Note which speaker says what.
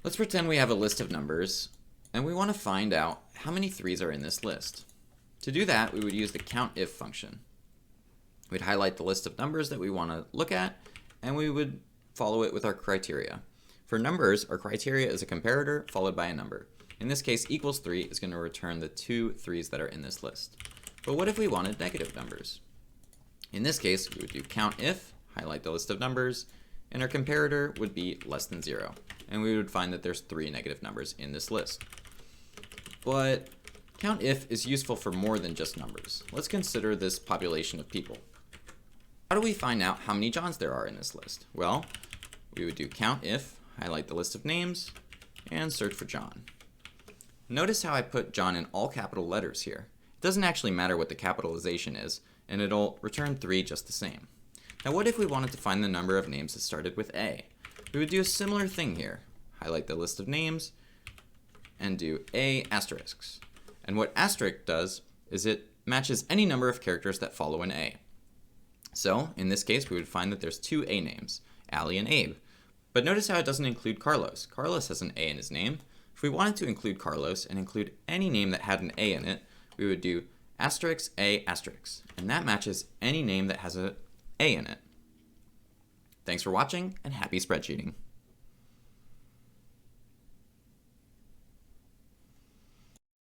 Speaker 1: Let's pretend we have a list of numbers and we want to find out how many 3s are in this list. To do that, we would use the COUNTIF function. We'd highlight the list of numbers that we want to look at, and we would follow it with our criteria. For numbers, our criteria is a comparator followed by a number. In this case, equals 3 is going to return the 2 3s that are in this list. But what if we wanted negative numbers? In this case, we would do COUNTIF, highlight the list of numbers, and our comparator would be less than 0. And we would find that there's 3 negative numbers in this list. But COUNTIF is useful for more than just numbers. Let's consider this population of people. How do we find out how many Johns there are in this list? Well, we would do COUNTIF, highlight the list of names, and search for John. Notice how I put John in all capital letters here. It doesn't actually matter what the capitalization is, and it'll return 3 just the same. Now what if we wanted to find the number of names that started with A? We would do a similar thing here. Highlight the list of names, and do A asterisks. And what asterisk does is it matches any number of characters that follow an A. So, in this case, we would find that there's 2 A names, Ali and Abe. But notice how it doesn't include Carlos. Carlos has an A in his name. If we wanted to include Carlos and include any name that had an A in it, we would do asterisk A asterisk. And that matches any name that has an A in it. Thanks for watching, and happy spreadsheeting.